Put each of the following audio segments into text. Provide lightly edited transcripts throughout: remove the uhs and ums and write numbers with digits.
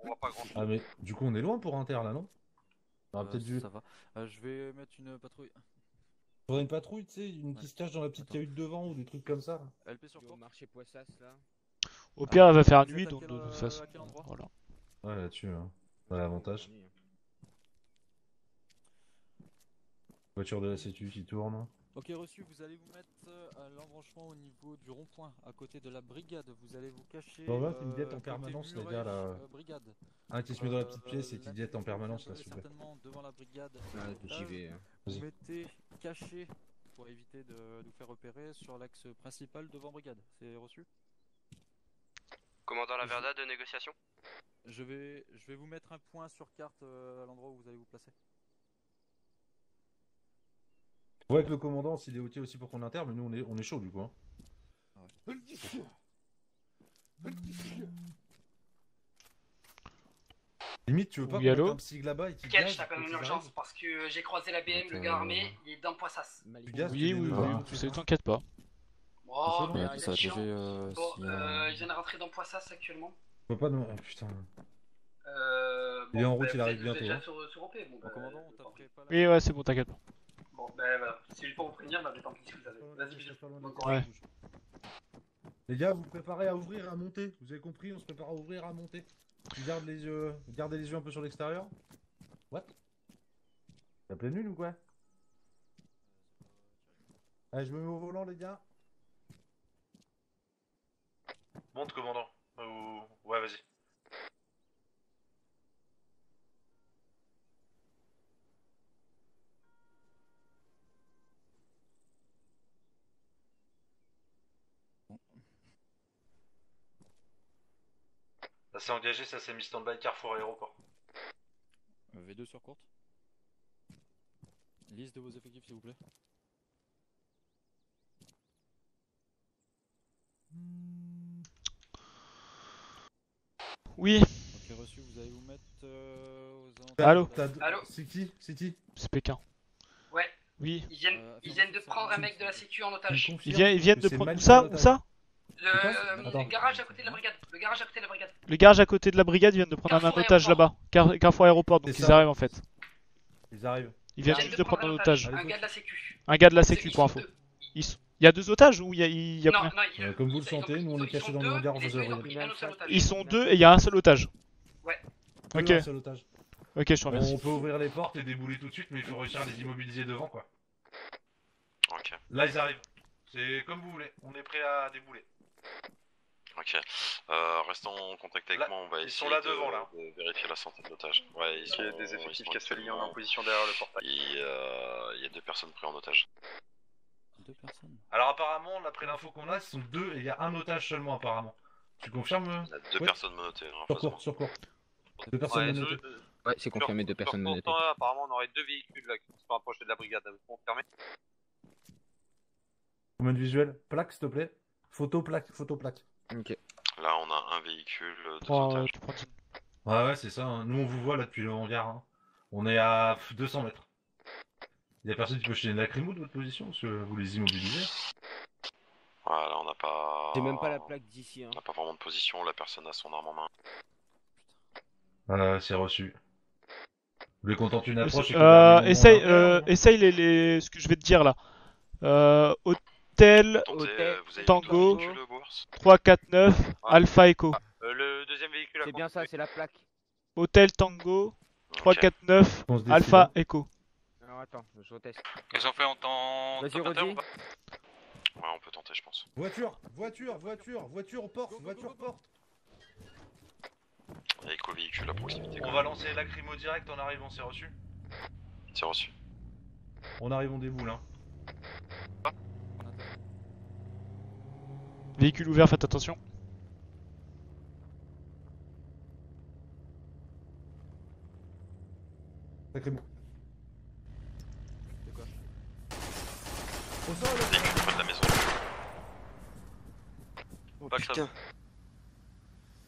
On voit pas grand chose. Ah mais du coup on est loin pour Inter là non? On aurait peut-être dû... Ça va. Je vais mettre une patrouille. Faudrait une patrouille, tu sais, une qui Ouais. se cache dans la petite Attends. cahute devant ou des trucs comme ça. LP sur Au porte. marché Poissas là. Au pire, elle va faire Vous nuit, êtes à donc quel, de toute façon. à quel endroit? Voilà. Ouais là-dessus, hein. On a l'avantage. Voiture de la sécu qui tourne. Ok, reçu, vous allez vous mettre à l'embranchement au niveau du rond-point, à côté de la brigade. Vous allez vous cacher. Bon, va, qui me guette en côté permanence, les muret, gars, là. brigade. Un qui se met dans la petite pièce et qui diète en permanence là, s'il vous plaît. Certainement devant la brigade. Ah, étage. j'y vais. Vous Vas-y. mettez caché pour éviter de nous faire repérer sur l'axe principal devant brigade. C'est reçu? Commandant la Verda de négociation. Je vais vous mettre un point sur carte à l'endroit où vous allez vous placer. Ouais, avec le commandant, s'il est OK aussi pour qu'on inter, mais nous on est chaud du coup. Hein. Limite, tu veux pas Oui, qu'on allô mette un psy là-bas et qu'il Quel, gage je t'appelle quand en ils urgence arrivent parce que j'ai croisé la BM, le gars armé, il est dans Poissas. Tu gazes, Oui, tu oui, les oui, neveux, oui, tout c'est ça. t'inquiète pas. Oh, Ouais, mais ça il va est chiant. TG, Bon, si, il vient de rentrer dans Poissas actuellement. On peut pas non. Oh, putain. Il est Bon, en route, ben, il vous arrive êtes bientôt. déjà Hein. sur OP. Bon, Bon, commandant, on taperait pas là. Oui, ouais, c'est bon, t'inquiète pas. Bon, ben voilà. C'est juste pour vous prévenir, mais tant pis si vous avez. Vas-y, bisous. Bon Ouais. courage. Les gars, vous préparez à ouvrir, à monter. Vous avez compris, on se prépare à ouvrir, à monter. Tu gardes les yeux, gardez les yeux un peu sur l'extérieur. What? T'as pleine lune ou quoi? Allez, je me mets au volant, les gars. Monte, commandant. Ouais, vas-y. Ça s'est engagé, ça s'est mis stand-by Carrefour Aéroport. V2 sur courte. Liste de vos effectifs, s'il vous plaît. Oui, Ok, reçu, vous allez vous mettre aux alentours. Allô T'as... Allô? C'est qui? C'est qui? c'est Pékin. Ouais, Oui. ils viennent de prendre un mec de la sécu en Tu me otage. confirmes Ils viennent que de c'est prendre. Où Malik ça? en Où ça? Attends. Le garage à côté de la brigade. Le garage à côté de la brigade. Le garage à côté de la brigade viennent de prendre un Carrefour otage Aéroport. là-bas. Carrefour Aéroport, donc C'est ils ça. arrivent en fait. Ils arrivent. Ils viennent Ils juste de prendre un otage. Un gars de la sécu. Un gars de la sécu Ils pour sont info. deux. Il y a deux otages ou il y a Non, combien? non, Comme vous le sentez, nous, on est cachés dans le hangar, les vous deux, ils ont avez- pris un seul otage. Ils sont deux et il y a un seul otage. Ok. Un seul otage. Ok, je te remercie. On peut ouvrir les portes et débouler tout de suite, mais il faut réussir à les immobiliser devant, quoi. Ok. Là, ils arrivent. C'est comme vous voulez. On est prêt à débouler. Ok. Restons en contact avec Là, moi, on va ils essayer sont là de, devant, là. de vérifier la santé de l'otage. Ouais, ils Il sont, y a des effectifs ils sont castelliens en actuellement- position derrière le portail. Il y a deux personnes prises en otage. Deux personnes. Alors, apparemment, d'après l'info qu'on a, ce sont deux et il y a un otage seulement, apparemment. Tu confirmes? Il y a deux Ouais. personnes menotées. Hein, Sur court, sur court. Deux personnes menotées. Ouais, c'est confirmé, deux personnes menotées. Apparemment, on aurait deux véhicules là qui se sont approchés de la brigade. Vous confirmez? Combien de visuels? Plaque, s'il te plaît. Photo, plaque, photo, plaque. Ok. Là, on a un véhicule, deux Prends, otages. tu prends Jean. Ouais, ouais, c'est ça. Hein. Nous, on vous voit là depuis le hangar. Hein. On est à 200 mètres. Il y a personne qui peut jeter une lacrymo de votre position parce que vous les immobilisez. Voilà, on n'a pas. J'ai même pas la plaque d'ici. Hein. On n'a pas vraiment de position, la personne a son arme en main. C'est reçu. Vous voulez qu'on tente une approche Essaye, essaye ce que je vais te dire là. Hôtel Tentez, Hôtel, vous avez Tango. deux véhicules, Bours 349 Alpha Echo. Le deuxième véhicule à C'est bien ça, conduire. c'est la plaque. Hôtel Tango Ok. 349 On se décide, Alpha hein. Echo. Alors attends, je reteste. Ils ont fait en temps. Vas-y, temps redis. ou pas? Ouais, on peut tenter, je pense. Voiture, voiture, voiture, voiture porte, voiture porte. Éco-véhicule à proximité. On va lancer lacrymo direct en arrivant, c'est reçu. C'est reçu. On arrive, on déboule. Hein. Véhicule ouvert, faites attention. Sacrément. De quoi? Au sol. Véhicule près de la maison. Oh Pas que ça. putain.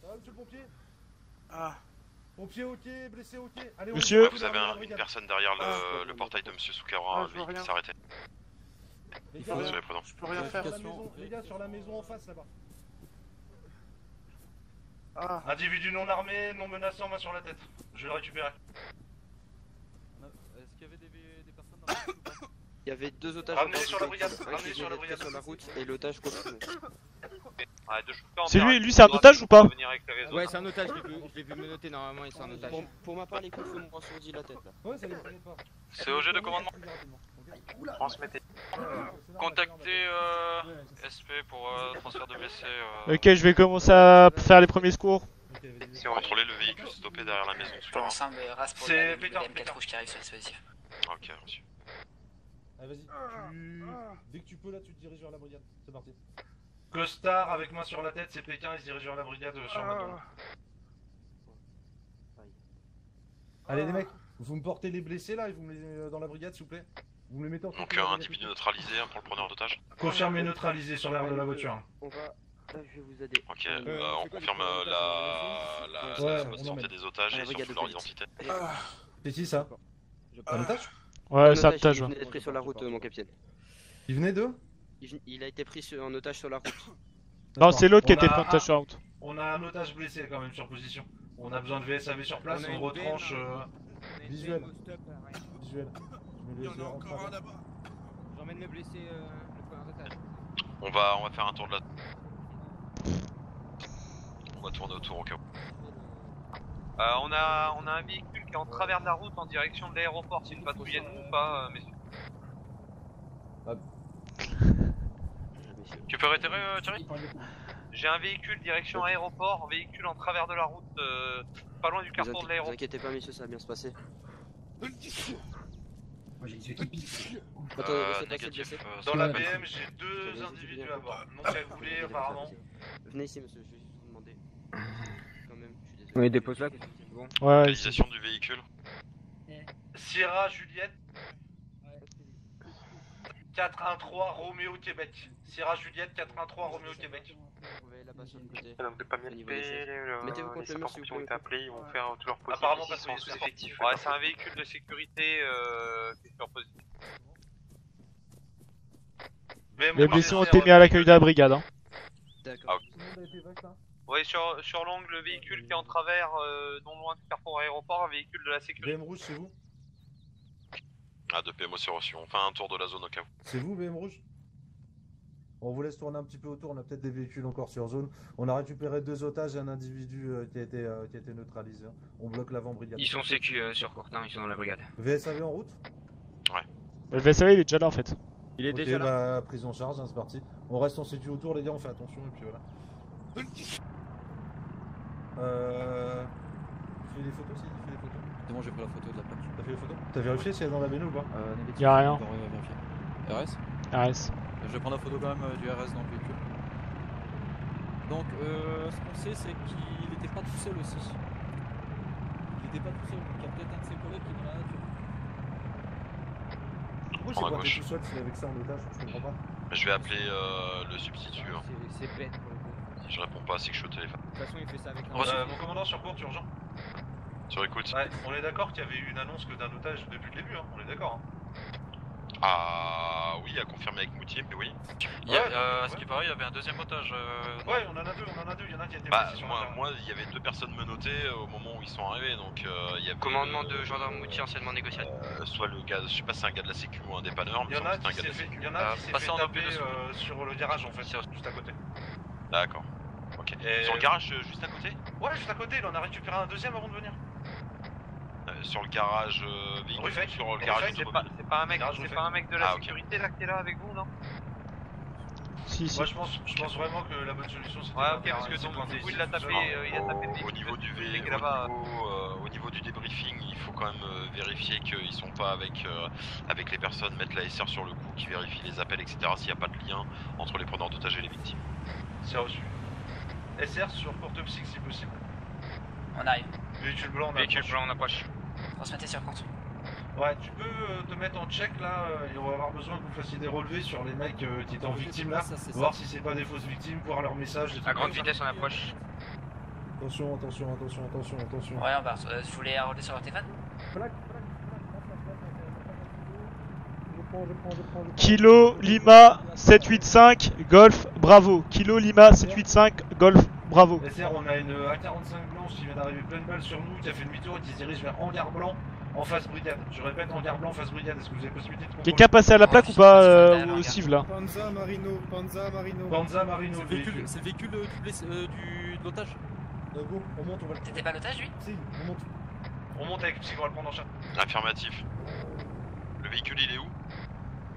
Ça va, monsieur le pompier? Ah. Pompier, ok, blessé, ok. Allez, Monsieur. Ouais, vous avez une personne derrière le portail de Monsieur Soukara, Ah, je lui, vois qui rien. s'est arrêté. Les faut- gars, Soyez prudents. Je peux rien faire. sur la maison, les gars, sur la maison en face là-bas. Individu non armé, non menaçant, main sur la tête. Je vais le récupérer. Est-ce qu'il y avait des personnes dans la route ou pas? Il y avait 2 otages. Ramenez en bord sur du la brigade, véhicule. ramenez Un qui sur la venait de brigade. sur la route et l'otage continue. Ouais, deux shooters en C'est direct. lui, c'est un otage ou pas? Venir avec les réseaux. Ouais, c'est un otage, je l'ai vu me noter normalement, il c'est un otage. Pour ma part, les coups, faut me ressourdir la tête là. Ouais, ça les prenait pas. C'est au jeu de commandement. Transmettez. Contactez SP pour transfert de blessés. Ok, je vais commencer à faire les premiers secours. Ok, vas-y. Contrôlez le véhicule stoppé derrière la maison. Pour l'ensemble, race pour C'est la Pétain, M4 Pétain. rouge qui arrive sur le dispositif. Ok, reçu. Allez, vas-y. Dès que tu peux, là, tu te diriges vers la brigade. C'est parti. Costard avec main sur la tête, c'est Pékin, il se dirige vers la brigade sur Madonna. Allez, les mecs, vous me portez les blessés là et vous me les dans la brigade, s'il vous plaît. Vous me les mettez en Donc un individu neutralisé pour le preneur d'otage. Confirmé neutralisé sur l'air de la voiture. On va. Là, je vais vous aider. Ok, on on fait quoi, confirme du coup, la on santé emmène. des otages À la et brigade surtout de leur police. identité. C'est qui ça? Un otage? Ouais, c'est un otage. Il Ouais. venait d'être pris sur la route, mon capitaine. Il venait d'eux? Il a été pris en otage sur la route. Non, c'est l'autre qui On était a pris en otage sur la route. On a un otage blessé quand même sur position. On a besoin de VSAV sur place, On a on une retranche. Visuel. Visuel. Je me laisse rentrer. J'emmène le blessé, le premier otage. On va faire un tour de la... On va tourner autour au cas où. On a un véhicule qui est en travers de la route en direction de l'aéroport. C'est une patrouille de nous ou pas, messieurs? Tu peux réitérer Thierry? J'ai un véhicule direction aéroport, véhicule en travers de la route, pas loin du carrefour de Vous l'aéroport. inquiétez pas, messieurs, ça va bien se passer. Moi j'ai des équipes. Attends, c'est Négatif. blessé. Dans la BM, j'ai deux individus à bord. Non cagoulés apparemment. Venez ici, monsieur, je vais juste vous demander. Quand même, je suis désolé. Oui, dépose là. Bon. Ouais, c'est- Localisation du véhicule. Sierra Juliette 413 Roméo Québec. Sierra Juliette 413 Roméo Québec. Vous pouvez là-bas sur le côté. Donc de pas bien Au niveau des chefs. Mettez-vous contre le mur, s'il vous plaît. été appelés, ils vont faire tout leur possible. Apparemment Ils pas sont sous sous-effectifs. Ouais, c'est un véhicule de sécurité qui est sur position. Les blessés ont été mis à l'accueil de la brigade. Hein. D'accord. Tout le monde a été vache là? Ouais, sur l'angle, le véhicule qui est en travers, non loin du carrefour aéroport, un véhicule de la sécurité. BM rouge, c'est vous? Ah, de PMO c'est reçu. On fait un tour de la zone au cas où. C'est vous, BM rouge? On vous laisse tourner un petit peu autour, on a peut-être des véhicules encore sur zone. On a récupéré 2 otages et un individu qui a été neutralisé. On bloque l'avant-brigade. Ils sont sécu sur Courtin, ils sont dans la brigade. VSAV en route? Le VSAV il est déjà là en fait. Il est Ok, déjà là. bah, prise en charge, hein, c'est parti. On reste en sécu autour, les gars, on fait attention et puis voilà. Fais des photos, si, fais des photos. C'est bon, j'ai pris la photo de la plaque. T'as fait les photos? T'as vérifié si elle est dans la BN ou pas? Négatif. Y'a rien. Encore vérifier. RS? RS. Je vais prendre la photo quand même du RS dans le véhicule. Donc, ce qu'on sait, c'est qu'il n'était pas tout seul aussi. Il n'était pas tout seul, donc il y a peut-être un de ses collègues qui est dans la nature. Pourquoi Prends j'ai à pas gauche. fait tout seul s'il est avec ça en otage? Je comprends pas. Je vais appeler le substitut. Hein. C'est bête pour le coup. Si je réponds pas, c'est que je suis au téléphone. De toute façon, il fait ça avec un. Mon commandant sur courte, urgent. Sur écoute. Ouais, on est d'accord qu'il y avait eu une annonce que d'un otage depuis le début, hein. On est d'accord. Hein. Ah oui, à confirmer avec Moutier, mais oui. à ce qui paraît, il y avait un deuxième otage. Ouais, on en a deux, il y en a un qui a été Bah, blessé sur la moi, il y avait 2 personnes menottées au moment où ils sont arrivés, donc il y avait... Commandement de gendarme Moutier anciennement négociable. Soit le gars, je sais pas si c'est un gars de la sécu ou un dépanneur, mais Il y en a c'est un qui gars de s'est la fait, sécu. il y en a qui s'est passez fait en taper appui dessus. sur le garage en fait, juste à côté. D'accord. Ok. Et- Sur le garage juste à côté? Ouais, juste à côté, il en a récupéré un deuxième avant de venir. Sur le garage véhicule, Rufec. sur le Rufec, garage C'est automobile. pas un mec, Garage c'est refait. pas un mec de la Ah, ok. sécurité là qui est là avec vous, non? Si, si. Moi je pense vraiment que la bonne solution c'est Ouais, ok, parce que donc du coup il a tapé, il a tapé le Au véhicule. niveau du Le mec là-bas. au niveau du débriefing, il faut quand même vérifier qu'ils sont pas avec les personnes, mettre la SR sur le coup, qui vérifie les appels, etc. S'il n'y a pas de lien entre les preneurs d'otages et les victimes. C'est reçu. SR sur courte psy si possible. On arrive. Véhicule blanc, on Véhicule approche. blanc, on approche. Transmettez sur compte. Ouais, tu peux te mettre en check là, et on va avoir besoin que vous fassiez des relevés sur les mecs qui étaient en victime là. Ça, c'est ça. Voir si c'est pas des fausses victimes, voir leurs messages. des À trucs grande comme ça. vitesse, on approche. Attention, attention, attention, attention, attention. Ouais, on va. Je voulais relever sur leur téléphone. Kilo Lima 785 Golf Bravo. Kilo Lima 785 Golf bravo. SR, on a une A45 blanche qui vient d'arriver pleine balle sur nous, qui a fait demi-tour et qui se dirige vers hangar blanc en face brigade. Je répète, hangar blanc face brigade. Est-ce que vous avez possibilité de contrôler? Quelqu'un passé à la plaque ou pas au civ là? Panza Marino. Panza Marino, C'est le le véhicule, véhicule. c'est le véhicule de l'otage. Go, on monte, on va le C'était pas l'otage lui? Si, on monte. On monte avec Psy, on va le prendre en charge. Affirmatif. Le véhicule il est où?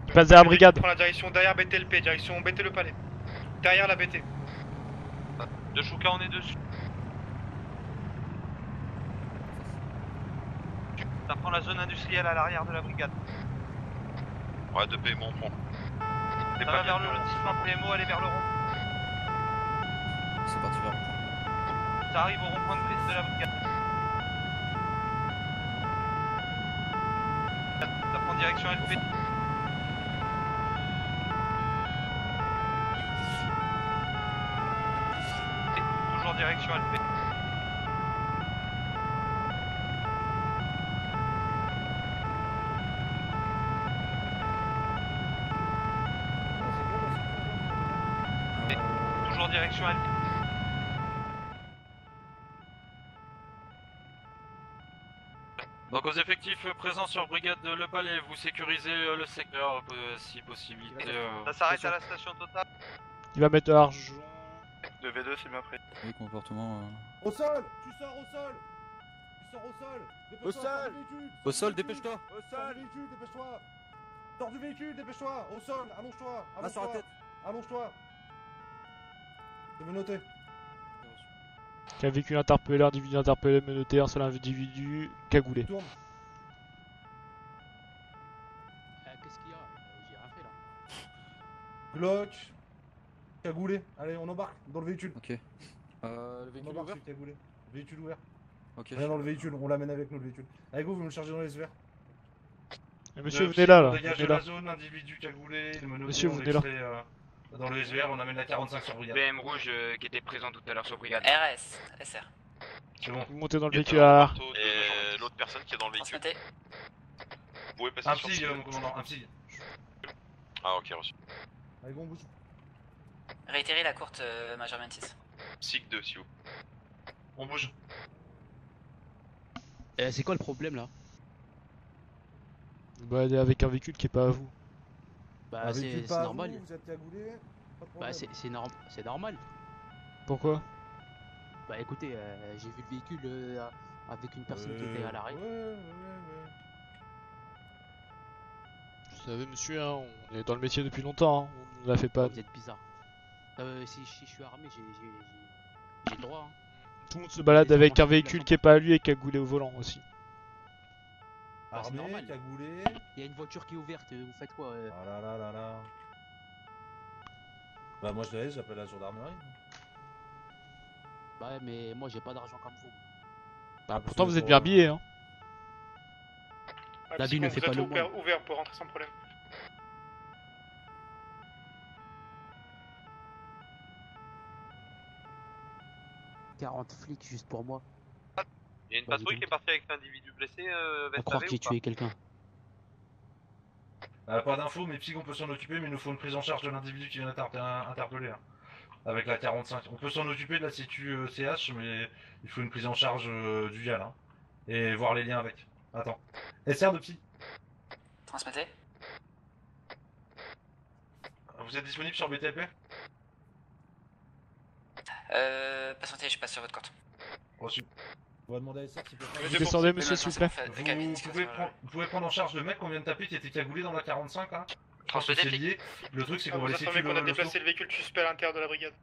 Il passe derrière la brigade. Prends la direction derrière BTLP, direction BT le palais. Derrière la BT. De Chouka, on est dessus. Ça prend la zone industrielle à l'arrière de la brigade. Ouais, de paiement, on prend. Ça va vers le lotissement PMO, aller vers le rond. C'est parti vers le rond. Ça arrive au rond-point de prise de la brigade. Ça prend direction LP. Toujours direction LP. Toujours direction LP. Donc aux effectifs présents sur brigade de Le Palais, vous sécurisez le secteur si possibilité. Ça s'arrête à la station totale. Il va mettre de l'argent. 2v2, c'est bien pris. Oui, comportement. Au sol! Tu sors au sol! Tu sors au sol! Dépêche-toi, Au sors sol! du véhicule, Au sors sol, du véhicule, dépêche-toi! Sors du véhicule, dépêche-toi! Sors du véhicule, dépêche-toi! Au sol, allonge-toi! Ah, sur la tête! Allonge-toi! Je vais noter. Quel véhicule interpellé, individu interpellé, menotté, un seul individu cagoulé. Tourne. Qu'est-ce qu'il y a? J'ai rien fait là. Glock. Cagoulé. Allez, on embarque dans le véhicule. Ok. Le On véhicule embarque ouvert? sur le cagoulé. Véhicule ouvert. Ok. Rien dans le véhicule, on l'amène avec nous le véhicule. Allez go, vous me le chargez dans les verres. Monsieur, venez là, là. Dégage Venez de là. la zone, individu cagoulé, le menotté, Monsieur, on venez là. l'extrait, dans le SVR, on amène la 45 sur brigade. BM rouge qui était présent tout à l'heure sur brigade. RS, SR. C'est bon. Vous montez dans le Il y a véhicule à l'arrière. Et l'autre personne qui est dans le véhicule. Transmettez. Vous pouvez passer Un sur psy, le mon commandant, un psy. Ah, ok, reçu. Allez go, on bouge. Réitérez la courte Major 26. Psych 2, si vous. On bouge. C'est quoi le problème là? Bah, avec un véhicule qui est pas à vous. Bah Un c'est véhicule pas à normal. Vous êtes cagoulé. Pas de Bah problème. c'est normal. Pourquoi? Bah écoutez, j'ai vu le véhicule avec une personne qui était à l'arrêt. Ouais. Vous savez, monsieur, hein, on est dans le métier depuis longtemps. Hein. On ne la fait pas. Vous êtes bizarre. Si je suis armé, j'ai le droit. Hein. Tout le monde se balade avec un véhicule qui est pas à lui et cagoulé au volant aussi. Bah, c'est Armé, normal. cagoulé. Il y a une voiture qui est ouverte, vous faites quoi Ah là. Bah moi je l'ai, j'appelle la gendarmerie. Bah ouais, mais moi j'ai pas d'argent comme vous. Bah, pourtant, vous êtes bien habillé. Hein. L'habit ne fait pas le moine. Ouvert pour rentrer sans problème. « 40 flics juste pour moi. Il y a une Vas-y, patrouille donc. qui est partie avec l'individu blessé, On croit Vestavé que j'ai ou pas? tué quelqu'un. Pas d'infos, mais psy, on peut s'en occuper, mais il nous faut une prise en charge de l'individu qui vient d'être interpellé. Hein. Avec la 45. On peut s'en occuper de la sécu CH, mais il faut une prise en charge du YAL. Hein. Et voir les liens avec. Attends. SR de psy. Transmettez. Vous êtes disponible sur BTLP? Patientez, je passe sur votre compte. Reçu. On va demander à SR s'il peut faire. Vous descendez, monsieur, s'il vous plaît. Vous pouvez prendre en charge le mec qu'on vient de taper qui était cagoulé dans la 45 là. Je pense que c'est lié. Le truc c'est qu'on va Vous laisser informez qu'on a le déplacé flot. le véhicule suspect à l'intérieur de la brigade.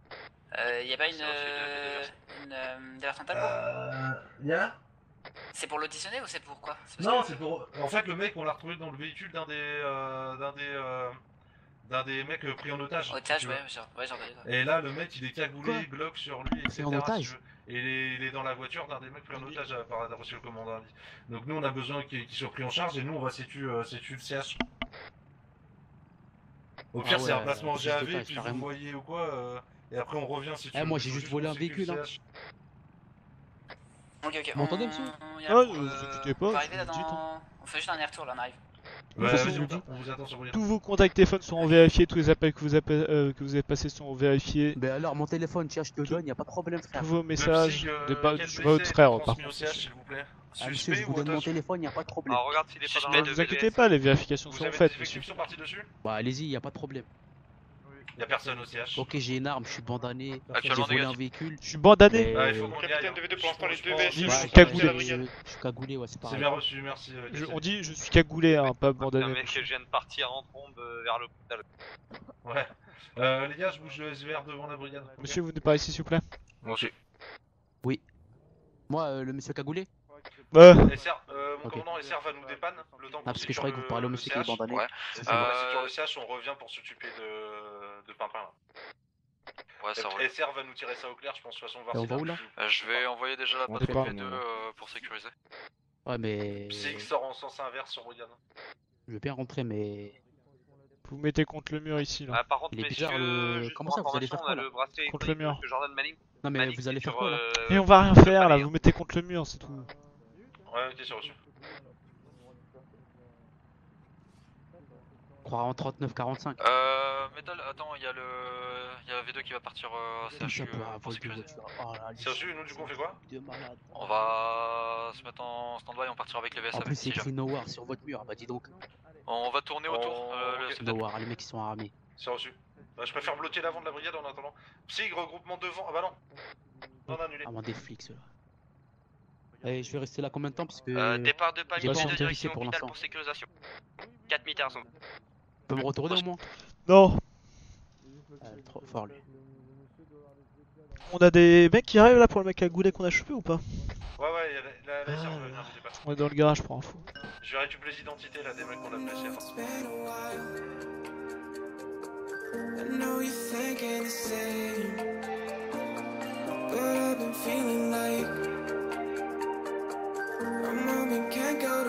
Y'a pas une dévertentale Y'a? C'est pour l'auditionner ou c'est pour quoi? Non, c'est pour. En fait, le mec on l'a retrouvé dans le véhicule d'un des mecs pris en otage. Otage, si tu ouais, veux. j'ai entendu. Et là, le mec il est cagoulé, Quoi? Glock sur lui, etc. en otage si tu veux. Et il est dans la voiture d'un des mecs pris en otage par reçu le commandant a dit. Donc nous on a besoin qu'il soit pris en charge et nous on va sétu le CH. Au pire Ah c'est un ouais, placement juste GAV otage, puis vous carrément. voyez ou quoi et après on revient si tu veux. moi, j'ai Faut juste volé qu'on un véhicule, sécure le hein. CH. Ok. Vous m'entendez, monsieur y a Ouais, pour, vous inquiétez pas, on va je arriver vous là le dis, dans... On fait juste un aller-retour là, on arrive. Bah, façon, vas-y, je vous dis. on vous attend sur Brigade. Tous vos contacts téléphones seront vérifiés, tous les appels que vous avez passés seront vérifiés. Ben alors, mon téléphone, tiens, je te donne, y a pas de problème, frère. Tous vos messages, quel je suis pas votre blessé frère, est par transmis au contre. CH, s'il vous plaît. Ah, monsieur, Suspect je vous ou donne mon otage? téléphone, y a pas de problème. Alors regarde s'il est pas dans Ne le vous inquiétez pas, les vérifications Vous seront avez faites, des monsieur. effectifs qui sont partis dessus? Bah, allez-y, y a pas de problème. Y'a personne au CH. Ok, j'ai une arme, je suis bandané, j'ai Actuellement volé un négatif. véhicule. Je suis bandané. Mais- Ah, il faut qu'on y aille. Capitaine de V2 pour l'instant, les deux Je VSI. je Ouais, suis je cagoulé. je suis cagoulé, ouais, c'est C'est pareil. bien reçu, merci. On dit je suis cagoulé, hein, pas Un bandané. mec que je viens de partir en trombe vers l'hôpital. Ouais. Les gars, je bouge le SVR devant la brigade. Monsieur, vous venez par ici, s'il vous plaît. Moi aussi. Moi, le monsieur cagoulé? SR, mon Ok. commandant SR va nous dépanner le temps qu'on parce que je croyais que vous parliez au monsieur qui est bandané. Ouais. C'est bon, on sécure le CH, on revient pour s'occuper de Pimpin là. Ouais, ça roule. SR va nous tirer ça au clair, je pense, de toute façon, voir Et on s'il va a où, là plus. Je vais envoyer déjà la On patrouille fait pas, P2 pour sécuriser. Ouais, mais. PCX sort en sens inverse sur brigade. Je veux bien rentrer, mais. Vous mettez contre le mur ici, là. Ah, par contre, Il est messieurs, bizarre, le- juste comment pour ça, vous allez information, faire on a quoi, le bracelet Contre le électronique mur. que Jordan Manning. Non, mais Manning vous allez qui est faire sur, quoi là Et on va rien faire là, vous mettez contre le mur, c'est tout. Ouais, ok, c'est reçu. Croire en 39-45. Metal, attends, il y a V2 qui va partir Tout CHU ça pour un pour vol de sécuriser. voiture. Oh là, C'est reçu, nous du coup on fait quoi? de malade. On va se mettre en stand-by, on partira avec les VS En avec plus, c'est si écrit No War sur votre mur. Bah, dis donc. On va tourner autour, Ok. c'est No peut-être- War, les mecs qui sont armés. C'est reçu. Je préfère bloquer l'avant de la brigade en attendant. Psy, regroupement devant. Ah bah non. Non, annulé. Vraiment des flics, ceux-là. Et je vais rester là combien de temps parce que. départ de j'ai palier pas de envie de direction risquer pour hôpital l'instant. pour sécurisation. 4 mitars. Je peux me retourner au moins? Non, Trop fort lui. on a des mecs qui arrivent là pour le mec cagoulé qu'on a chopé ou pas? Ouais, ouais, la SR va venir, n'hésitez pas. On est dans le garage pour info. Je vais récupérer les identités là des mecs qu'on a blessés. I know you're thinking the same, but I've been feeling like a moment can't go